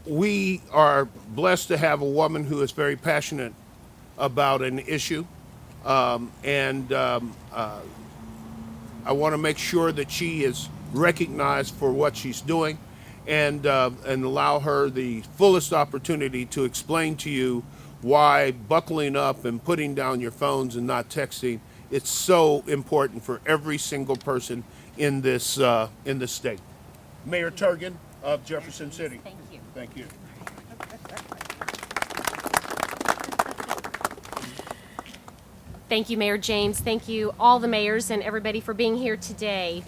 We are blessed to have a woman who is very passionate about an issue, and I want to make sure that she is recognized for what she's doing, and allow her the fullest opportunity to explain to you why buckling up and putting down your phones and not texting, it's so important for every single person in this state. Mayor Turgeon of Jefferson City. Thank you. Thank you. Thank you, Mayor James. Thank you, all the mayors and everybody for being here today.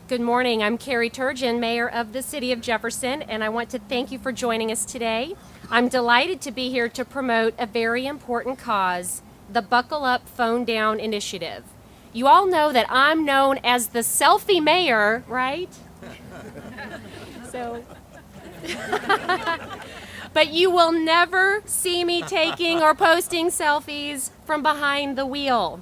Good morning. I'm Carrie Turgeon, Mayor of the City of Jefferson, and I want to thank you for joining us today. I'm delighted to be here to promote a very important cause, the Buckle Up Phone Down Initiative. You all know that I'm known as the selfie mayor, right? So, but you will never see me taking or posting selfies from behind the wheel.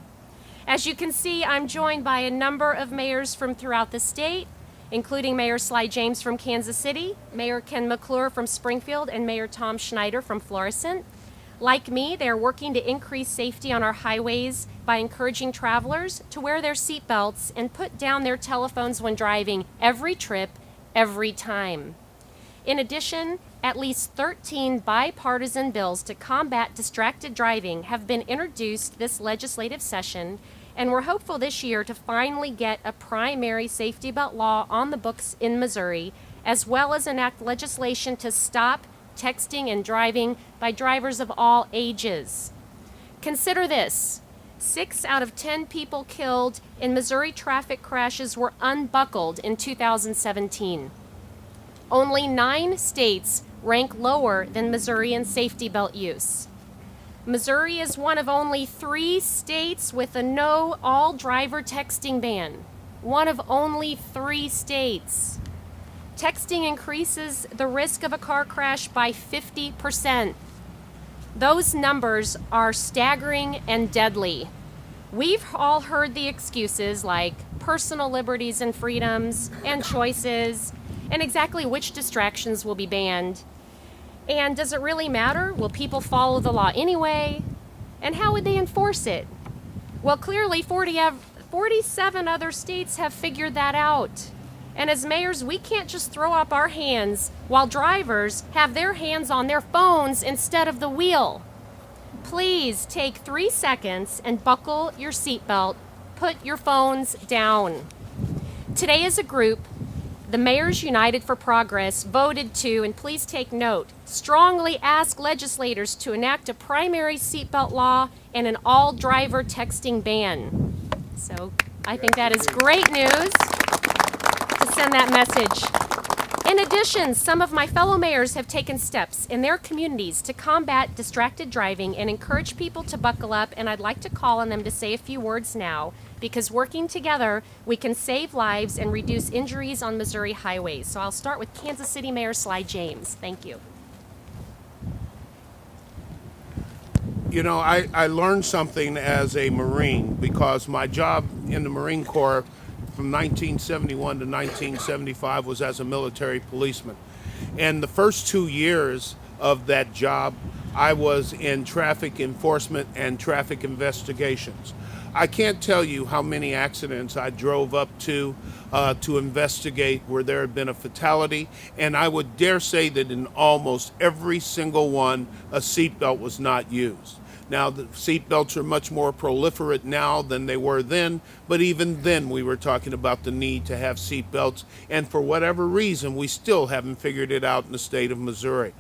As you can see, I'm joined by a number of mayors from throughout the state, including Mayor Sly James from Kansas City, Mayor Ken McClure from Springfield, and Mayor Tom Schneider from Florissant. Like me, they are working to increase safety on our highways by encouraging travelers to wear their seatbelts and put down their telephones when driving every trip, every time. In addition, at least 13 bipartisan bills to combat distracted driving have been introduced this legislative session, and we're hopeful this year to finally get a primary safety belt law on the books in Missouri, as well as enact legislation to stop texting and driving by drivers of all ages. Consider this: 6 out of 10 people killed in Missouri traffic crashes were unbuckled in 2017. Only 9 states rank lower than Missouri in safety belt use. Missouri is one of only 3 states with a no all driver texting ban. One of only 3 states. Texting increases the risk of a car crash by 50%. Those numbers are staggering and deadly. We've all heard the excuses like personal liberties and freedoms and choices, and exactly which distractions will be banned. And does it really matter? Will people follow the law anyway? And how would they enforce it? Well, clearly 47 other states have figured that out. And as mayors, we can't just throw up our hands while drivers have their hands on their phones instead of the wheel. Please take 3 seconds and buckle your seatbelt. Put your phones down. Today, as a group, the Mayors United for Progress voted to, and please take note, strongly ask legislators to enact a primary seatbelt law and an all-driver texting ban. So I think that is great news to send that message. In addition, some of my fellow mayors have taken steps in their communities to combat distracted driving and encourage people to buckle up, and I'd like to call on them to say a few words now, because working together, we can save lives and reduce injuries on Missouri highways. So I'll start with Kansas City Mayor Sly James. Thank you. You know, I learned something as a Marine because my job in the Marine Corps from 1971 to 1975 was as a military policeman. And the first 2 years of that job, I was in traffic enforcement and traffic investigations. I can't tell you how many accidents I drove up to investigate where there had been a fatality, and I would dare say that in almost every single one, a seatbelt was not used. Now, the seatbelts are much more proliferate now than they were then, but even then we were talking about the need to have seatbelts, and for whatever reason, we still haven't figured it out in the state of Missouri.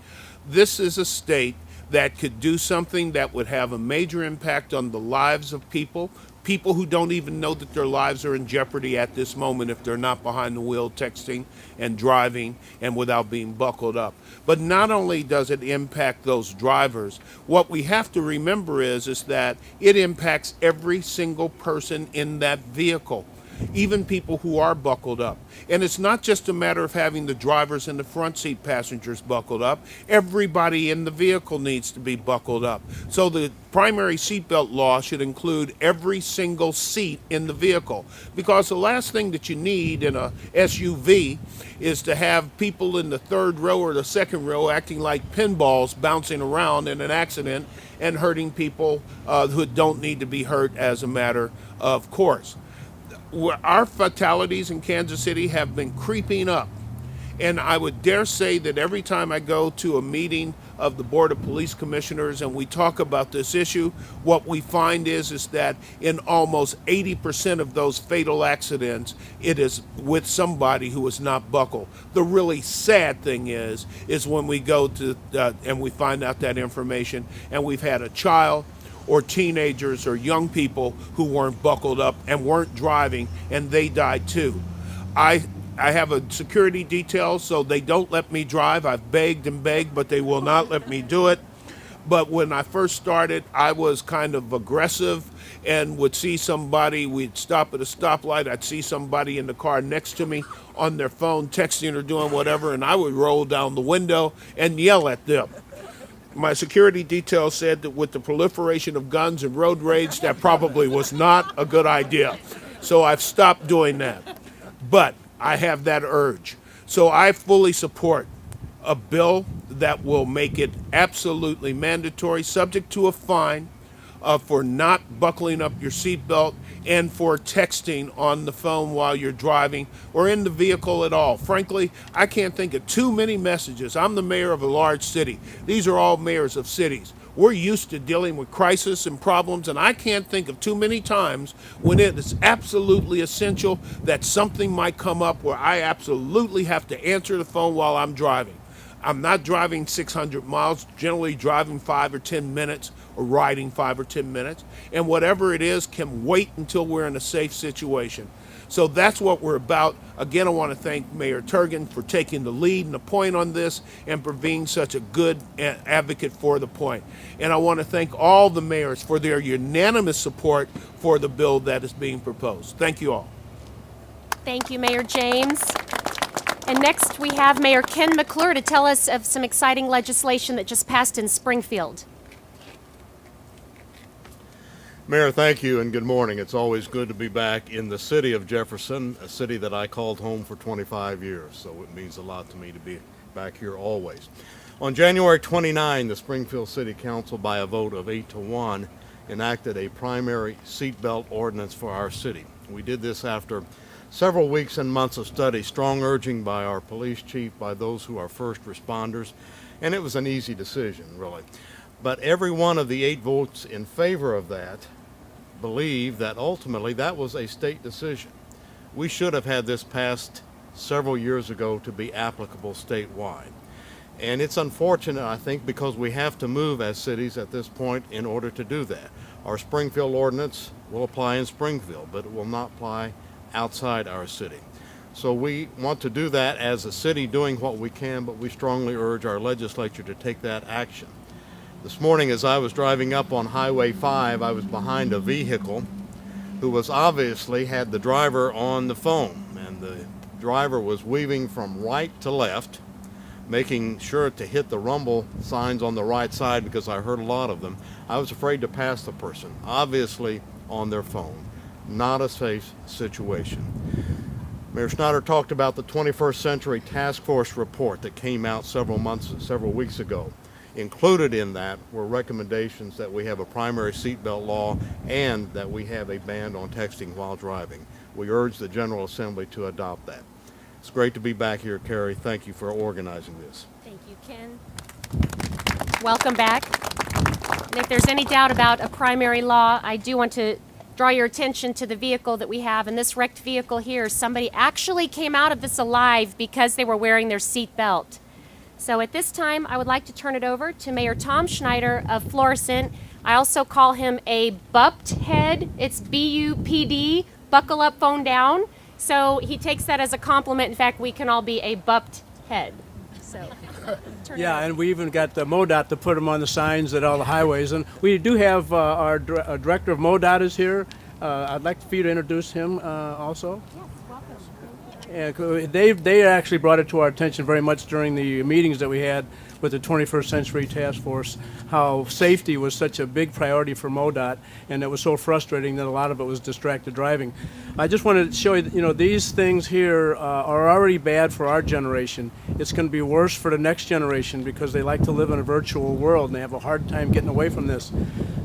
This is a state that could do something that would have a major impact on the lives of people who don't even know that their lives are in jeopardy at this moment if they're not behind the wheel texting and driving and without being buckled up. But not only does it impact those drivers, what we have to remember is that it impacts every single person in that vehicle. even people who are buckled up. And it's not just a matter of having the drivers and the front seat passengers buckled up. Everybody in the vehicle needs to be buckled up. So the primary seatbelt law should include every single seat in the vehicle, because the last thing that you need in a SUV is to have people in the third row or the second row acting like pinballs bouncing around in an accident and hurting people who don't need to be hurt as a matter of course. Our fatalities in Kansas City have been creeping up. And I would dare say that every time I go to a meeting of the Board of Police Commissioners and we talk about this issue, what we find is that in almost 80% of those fatal accidents, it is with somebody who is not buckled. The really sad thing is when we go to and we find out that information and we've had a child or teenagers or young people who weren't buckled up and weren't driving and they died too. I have a security detail, so they don't let me drive. I've begged and begged, but they will not let me do it. But when I first started, I was kind of aggressive and would see somebody, we'd stop at a stoplight, I'd see somebody in the car next to me on their phone texting or doing whatever, and I would roll down the window and yell at them. My security detail said that with the proliferation of guns and road rage, that probably was not a good idea. So I've stopped doing that. But I have that urge. So I fully support a bill that will make it absolutely mandatory, subject to a fine, for not buckling up your seatbelt and for texting on the phone while you're driving or in the vehicle at all. Frankly, I can't think of too many messages. I'm the mayor of a large city. These are all mayors of cities. We're used to dealing with crisis and problems, and I can't think of too many times when it is absolutely essential that something might come up where I absolutely have to answer the phone while I'm driving. I'm not driving 600 miles, generally driving 5 or 10 minutes or riding 5 or 10 minutes, and whatever it is can wait until we're in a safe situation. So that's what we're about. Again, I want to thank Mayor Turgeon for taking the lead and the point on this and for being such a good advocate for the point. And I want to thank all the mayors for their unanimous support for the bill that is being proposed. Thank you all. Thank you, Mayor James. And next we have Mayor Ken McClure to tell us of some exciting legislation that just passed in Springfield. Mayor, thank you and good morning. It's always good to be back in the city of Jefferson, a city that I called home for 25 years, so it means a lot to me to be back here always. On January 29, the Springfield City Council, by a vote of 8-1, enacted a primary seatbelt ordinance for our city. We did this after several weeks and months of study, strong urging by our police chief, by those who are first responders, and it was an easy decision, really. But every one of the 8 votes in favor of that believe that ultimately that was a state decision. We should have had this passed several years ago to be applicable statewide. And it's unfortunate, I think, because we have to move as cities at this point in order to do that. Our Springfield ordinance will apply in Springfield, but it will not apply outside our city. So we want to do that as a city, doing what we can, but we strongly urge our legislature to take that action. This morning, as I was driving up on Highway 5, I was behind a vehicle who was obviously had the driver on the phone, and the driver was weaving from right to left, making sure to hit the rumble signs on the right side because I heard a lot of them. I was afraid to pass the person, obviously on their phone. Not a safe situation. Mayor Snyder talked about the 21st Century Task Force report that came out several weeks ago. Included in that were recommendations that we have a primary seatbelt law and that we have a ban on texting while driving. We urge the General Assembly to adopt that. It's great to be back here, Carrie. Thank you for organizing this. Thank you, Ken. Welcome back. And if there's any doubt about a primary law, I do want to draw your attention to the vehicle that we have. In this wrecked vehicle here, somebody actually came out of this alive because they were wearing their seat belt. So at this time, I would like to turn it over to Mayor Tom Schneider of Florissant. I also call him a bupped head. It's B-U-P-D, buckle up, phone down. So he takes that as a compliment. In fact, we can all be a bupped head. So, yeah, and we even got the MoDOT to put them on the signs at all the highways. And we do have our director of MoDOT is here, I'd like for you to introduce him also. Yeah, they actually brought it to our attention very much during the meetings that we had with the 21st Century Task Force, how safety was such a big priority for MoDOT, and it was so frustrating that a lot of it was distracted driving. I just wanted to show you that, these things here are already bad for our generation. It's going to be worse for the next generation because they like to live in a virtual world and they have a hard time getting away from this.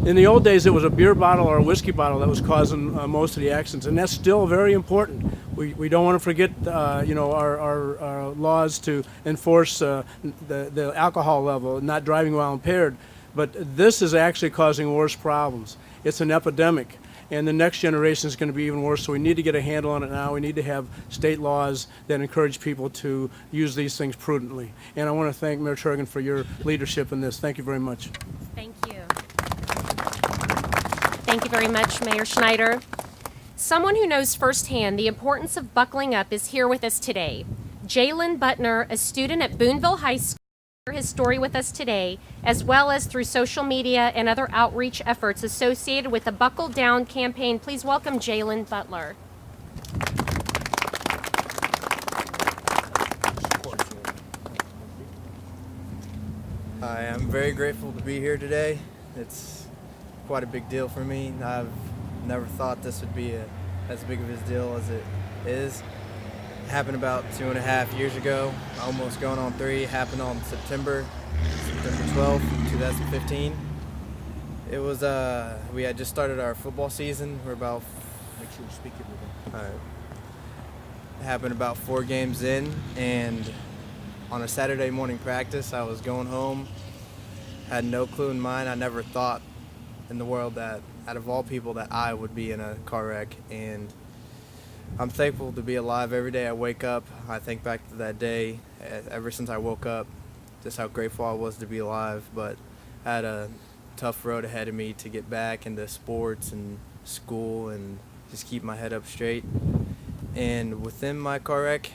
In the old days, it was a beer bottle or a whiskey bottle that was causing most of the accidents, and that's still very important. We don't want to forget, our laws to enforce the alcohol level, not driving while impaired. But this is actually causing worse problems. It's an epidemic, and the next generation is going to be even worse. So we need to get a handle on it now. We need to have state laws that encourage people to use these things prudently. And I want to thank Mayor Trurgan for your leadership in this. Thank you very much. Thank you. Thank you very much, Mayor Schneider. Someone who knows firsthand the importance of buckling up is here with us today. Jalen Butner, a student at Boonville High School, shares his story with us today, as well as through social media and other outreach efforts associated with the Buckle Down campaign. Please welcome Jalen Butler. Hi, I'm very grateful to be here today. It's quite a big deal for me. I've never thought this would be as big of a deal as it is. It happened about 2.5 years ago, almost going on 3. It happened on September 12th, 2015. It was, we had just started our football season. We're about, make sure you speak it. All right. It happened about 4 games in, and on a Saturday morning practice, I was going home, had no clue in mind. I never thought in the world that, out of all people, that I would be in a car wreck, and I'm thankful to be alive every day I wake up. I think back to that day, ever since I woke up, just how grateful I was to be alive, but I had a tough road ahead of me to get back into sports and school and just keep my head up straight. And within my car wreck,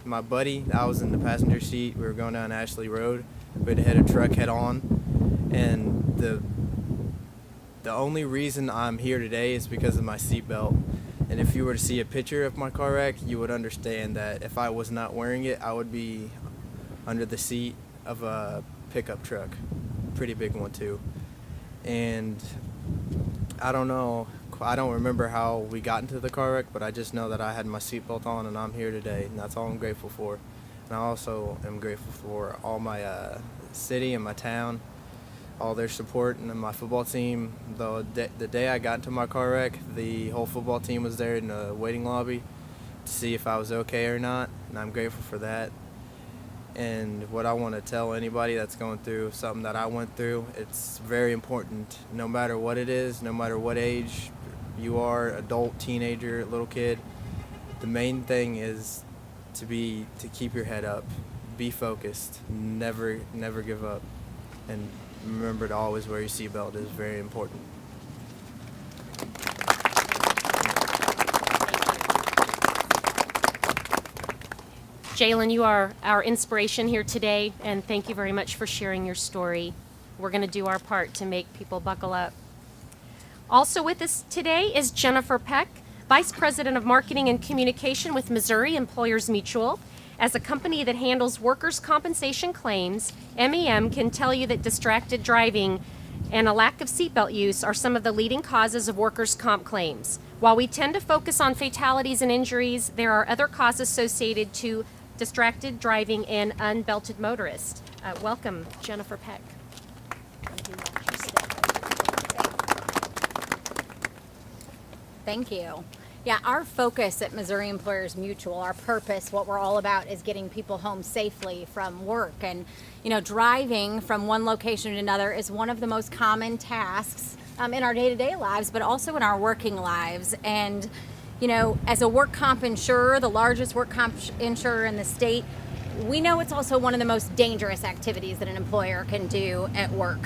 my buddy, I was in the passenger seat, we were going down Ashley Road, we had hit a truck head on, and the only reason I'm here today is because of my seatbelt. And if you were to see a picture of my car wreck, you would understand that if I was not wearing it, I would be under the seat of a pickup truck. Pretty big one too. And I don't know, I don't remember how we got into the car wreck, but I just know that I had my seatbelt on and I'm here today, and that's all I'm grateful for. And I also am grateful for all my city and my town, all their support, and then my football team. The day I got into my car wreck, the whole football team was there in the waiting lobby to see if I was okay or not, and I'm grateful for that. And what I want to tell anybody that's going through something that I went through, it's very important, no matter what it is, no matter what age you are, adult, teenager, little kid, the main thing is to keep your head up, be focused, never give up, and remember to always wear your seatbelt. Is very important. Jalen, you are our inspiration here today, and thank you very much for sharing your story. We're going to do our part to make people buckle up. Also with us today is Jennifer Peck, Vice President of Marketing and Communication with Missouri Employers Mutual. As a company that handles workers' compensation claims, MEM can tell you that distracted driving and a lack of seatbelt use are some of the leading causes of workers' comp claims. While we tend to focus on fatalities and injuries, there are other causes associated to distracted driving and unbelted motorists. Welcome, Jennifer Peck. Thank you. Yeah, our focus at Missouri Employers Mutual, our purpose, what we're all about is getting people home safely from work. And, driving from one location to another is one of the most common tasks in our day-to-day lives, but also in our working lives. And, as a work comp insurer, the largest work comp insurer in the state, we know it's also one of the most dangerous activities that an employer can do at work.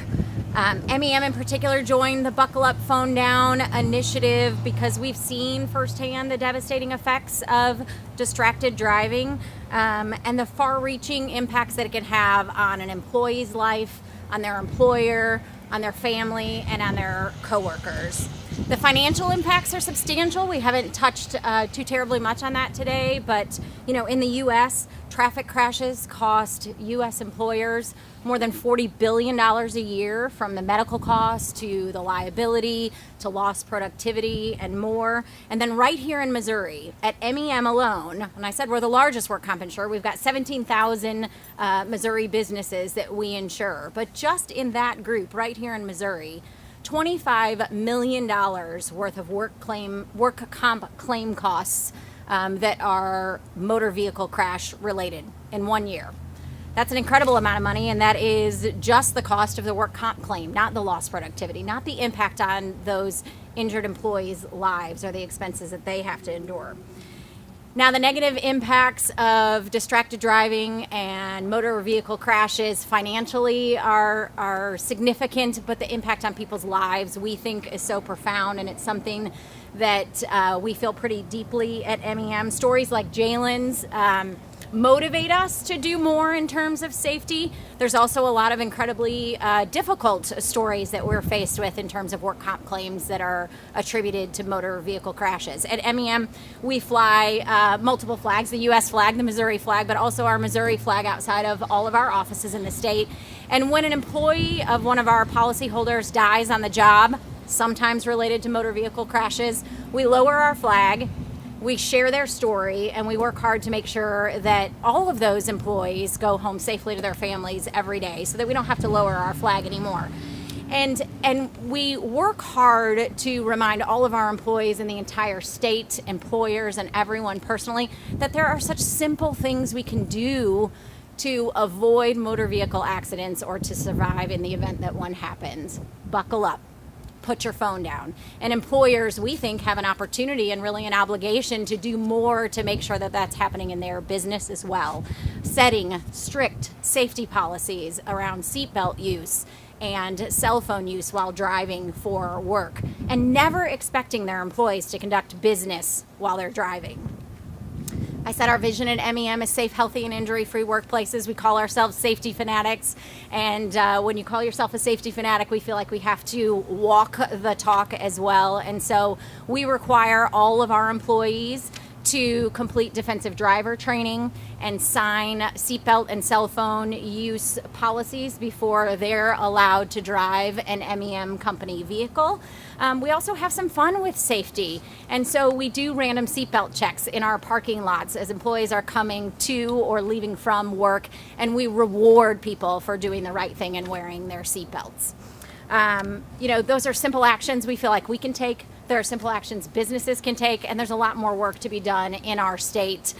MEM in particular joined the Buckle Up Phone Down initiative because we've seen firsthand the devastating effects of distracted driving and the far-reaching impacts that it can have on an employee's life, on their employer, on their family, and on their coworkers. The financial impacts are substantial. We haven't touched too terribly much on that today, but in the U.S., traffic crashes cost U.S. employers more than $40 billion a year, from the medical costs to the liability to lost productivity and more. And then right here in Missouri, at MEM alone, and I said we're the largest work comp insurer, we've got 17,000 Missouri businesses that we insure. But just in that group right here in Missouri, $25 million worth of work comp claim costs that are motor vehicle crash related in 1 year. That's an incredible amount of money, and that is just the cost of the work comp claim, not the lost productivity, not the impact on those injured employees' lives or the expenses that they have to endure. Now, the negative impacts of distracted driving and motor vehicle crashes financially are significant, but the impact on people's lives we think is so profound, and it's something that we feel pretty deeply at MEM. Stories like Jalen's motivate us to do more in terms of safety. There's also a lot of incredibly difficult stories that we're faced with in terms of work comp claims that are attributed to motor vehicle crashes. At MEM, we fly multiple flags, the U.S. flag, the Missouri flag, but also our Missouri flag outside of all of our offices in the state. And when an employee of one of our policyholders dies on the job, sometimes related to motor vehicle crashes, we lower our flag, we share their story, and we work hard to make sure that all of those employees go home safely to their families every day so that we don't have to lower our flag anymore. And we work hard to remind all of our employees in the entire state, employers, and everyone personally, that there are such simple things we can do to avoid motor vehicle accidents or to survive in the event that one happens. Buckle up. Put your phone down. And employers, we think, have an opportunity and really an obligation to do more to make sure that that's happening in their business as well. Setting strict safety policies around seatbelt use and cell phone use while driving for work, and never expecting their employees to conduct business while they're driving. I said our vision at MEM is safe, healthy, and injury-free workplaces. We call ourselves safety fanatics. And when you call yourself a safety fanatic, we feel like we have to walk the talk as well. And so we require all of our employees to complete defensive driver training and sign seatbelt and cell phone use policies before they're allowed to drive an MEM company vehicle. We also have some fun with safety, and so we do random seatbelt checks in our parking lots as employees are coming to or leaving from work, and we reward people for doing the right thing and wearing their seatbelts. Those are simple actions we feel like we can take. There are simple actions businesses can take, and there's a lot more work to be done in our state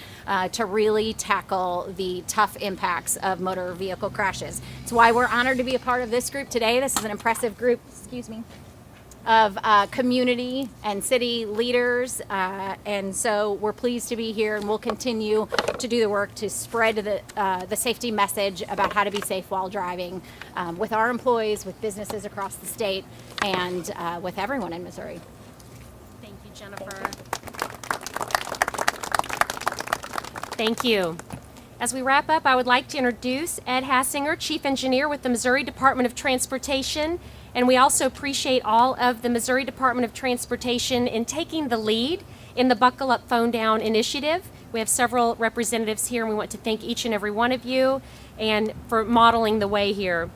to really tackle the tough impacts of motor vehicle crashes. It's why we're honored to be a part of this group today. This is an impressive group, of community and city leaders, and so we're pleased to be here, and we'll continue to do the work to spread the safety message about how to be safe while driving with our employees, with businesses across the state, and with everyone in Missouri. Thank you, Jennifer. Thank you. As we wrap up, I would like to introduce Ed Hassinger, Chief Engineer with the Missouri Department of Transportation. And we also appreciate all of the Missouri Department of Transportation in taking the lead in the Buckle Up, Phone Down initiative. We have several representatives here, and we want to thank each and every one of you and for modeling the way here.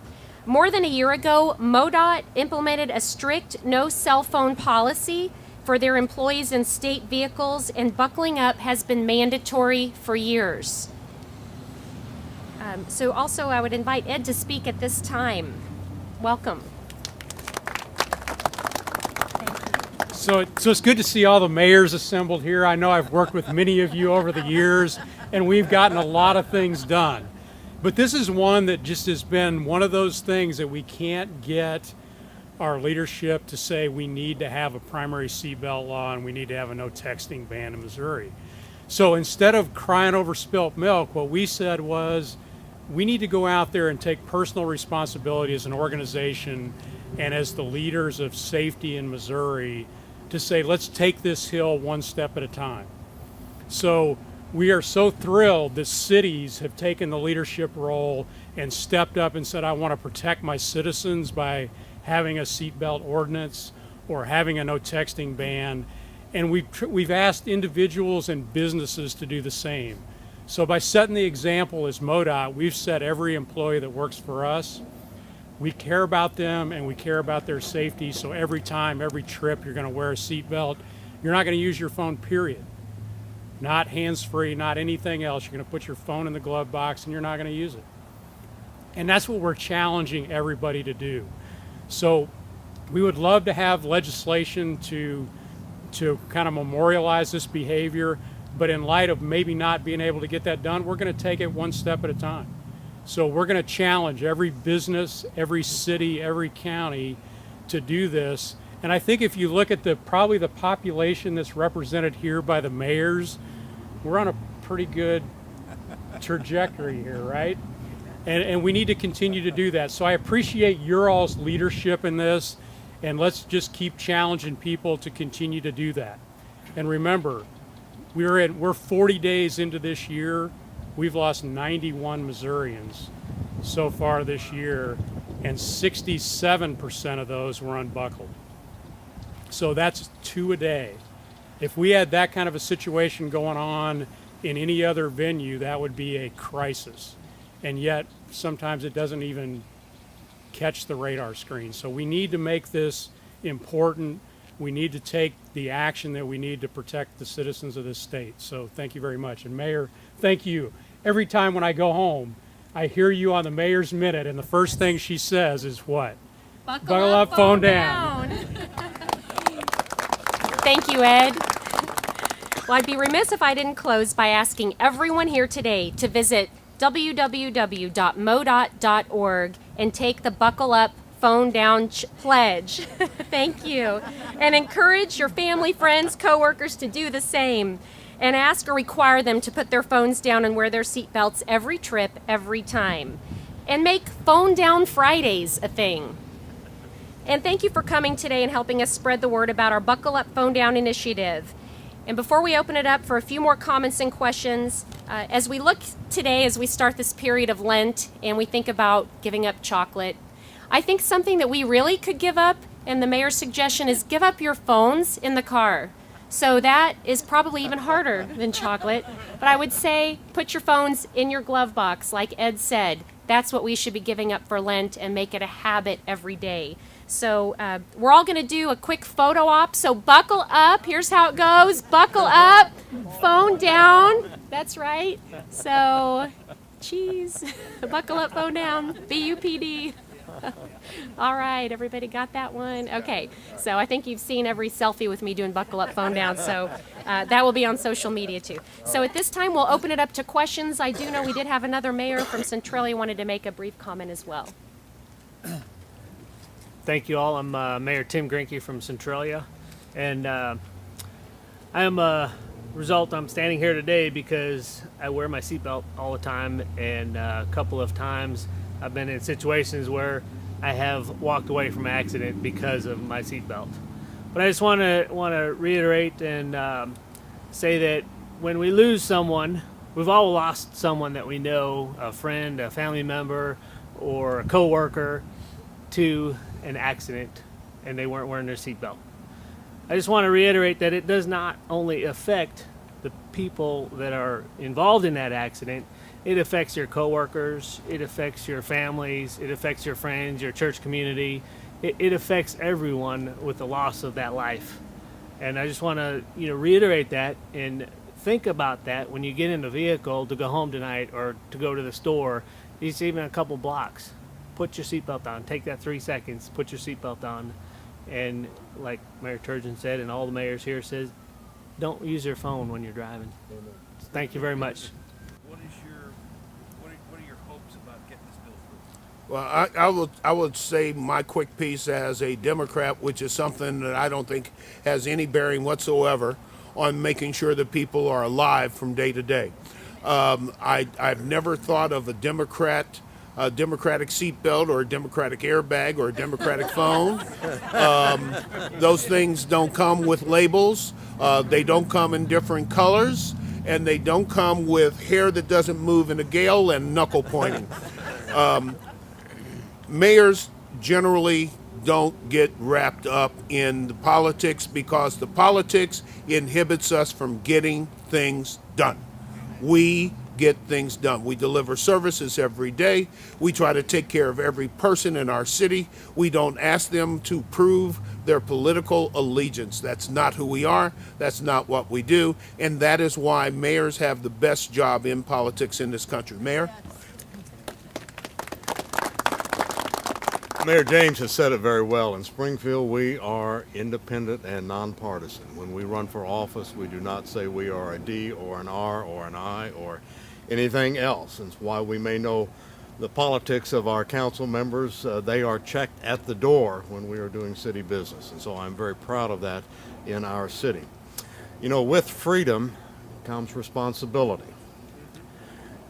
More than a year ago, MoDOT implemented a strict no cell phone policy for their employees in state vehicles, and buckling up has been mandatory for years. So also I would invite Ed to speak at this time. Welcome. So it's good to see all the mayors assembled here. I know I've worked with many of you over the years, and we've gotten a lot of things done. But this is one that just has been one of those things that we can't get our leadership to say we need to have a primary seatbelt law and we need to have a no texting ban in Missouri. So instead of crying over spilt milk, what we said was we need to go out there and take personal responsibility as an organization and as the leaders of safety in Missouri to say, let's take this hill one step at a time. So we are so thrilled that cities have taken the leadership role and stepped up and said, I want to protect my citizens by having a seatbelt ordinance, or having a no texting ban. And we've asked individuals and businesses to do the same. So by setting the example as MoDOT, we've set every employee that works for us. We care about them and we care about their safety. So every time, every trip, you're going to wear a seatbelt. You're not going to use your phone, period. Not hands-free, not anything else. You're going to put your phone in the glove box and you're not going to use it. And that's what we're challenging everybody to do. So we would love to have legislation to kind of memorialize this behavior, but in light of maybe not being able to get that done, we're going to take it one step at a time. So we're going to challenge every business, every city, every county to do this. And I think if you look at probably the population that's represented here by the mayors, we're on a pretty good trajectory here, right? And we need to continue to do that. So I appreciate your all's leadership in this, and let's just keep challenging people to continue to do that. And remember, we're 40 days into this year. We've lost 91 Missourians so far this year, and 67% of those were unbuckled. So that's 2 a day. If we had that kind of a situation going on in any other venue, that would be a crisis. And yet, sometimes it doesn't even catch the radar screen. So we need to make this important. We need to take the action that we need to protect the citizens of this state. So thank you very much. And Mayor, thank you. Every time when I go home, I hear you on the Mayor's Minute, and the first thing she says is what? Buckle up, phone down. Thank you, Ed. Well, I'd be remiss if I didn't close by asking everyone here today to visit www.modot.org and take the Buckle Up Phone Down pledge. Thank you. And encourage your family, friends, coworkers to do the same. And ask or require them to put their phones down and wear their seatbelts every trip, every time. And make Phone Down Fridays a thing. And thank you for coming today and helping us spread the word about our Buckle Up Phone Down initiative. And before we open it up for a few more comments and questions, as we look today, as we start this period of Lent and we think about giving up chocolate, I think something that we really could give up, and the mayor's suggestion is give up your phones in the car. So that is probably even harder than chocolate. But I would say put your phones in your glove box, like Ed said. That's what we should be giving up for Lent and make it a habit every day. So we're all going to do a quick photo op. So buckle up. Here's how it goes. Buckle up. Phone down. That's right. So cheese. Buckle up, phone down. BUPD. All right, everybody got that one? Okay, so I think you've seen every selfie with me doing buckle up, phone down, so that will be on social media too. So at this time, we'll open it up to questions. I do know we did have another mayor from Centralia wanted to make a brief comment as well. Thank you all. I'm Mayor Tim Grinke from Centralia, and I am a result. I'm standing here today because I wear my seatbelt all the time, and a couple of times I've been in situations where I have walked away from an accident because of my seatbelt. But I just want to reiterate and say that when we lose someone, we've all lost someone that we know, a friend, a family member, or a coworker, to an accident, and they weren't wearing their seatbelt. I just want to reiterate that it does not only affect the people that are involved in that accident. It affects your coworkers, it affects your families, it affects your friends, your church community. It affects everyone with the loss of that life. And I just want to, reiterate that and think about that when you get in the vehicle to go home tonight or to go to the store. It's even a couple blocks. Put your seatbelt on. Take that 3 seconds. Put your seatbelt on. And like Mayor Turgeon said, and all the mayors here says, don't use your phone when you're driving. Thank you very much. What are your hopes about getting this bill through? Well, I would say my quick piece as a Democrat, which is something that I don't think has any bearing whatsoever on making sure that people are alive from day to day. I've never thought of a Democratic seatbelt or a Democratic airbag or a Democratic phone. Those things don't come with labels. They don't come in different colors. And they don't come with hair that doesn't move in a gale and knuckle pointing. Mayors generally don't get wrapped up in the politics, because the politics inhibits us from getting things done. We get things done. We deliver services every day. We try to take care of every person in our city. We don't ask them to prove their political allegiance. That's not who we are. That's not what we do. And that is why mayors have the best job in politics in this country. Mayor? Mayor James has said it very well. In Springfield, we are independent and nonpartisan. When we run for office, we do not say we are a D or an R or an I or anything else. And while we may know the politics of our council members, they are checked at the door when we are doing city business. And so I'm very proud of that in our city. You know, with freedom comes responsibility.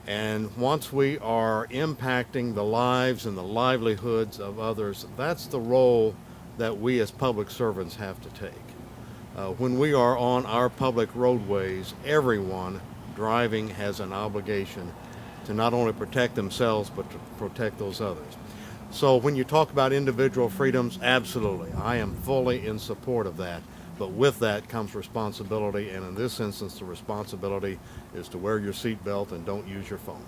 And once we are impacting the lives and the livelihoods of others, that's the role that we as public servants have to take. When we are on our public roadways, everyone driving has an obligation to not only protect themselves, but to protect those others. So when you talk about individual freedoms, absolutely, I am fully in support of that. But with that comes responsibility, and in this instance, the responsibility is to wear your seatbelt and don't use your phone.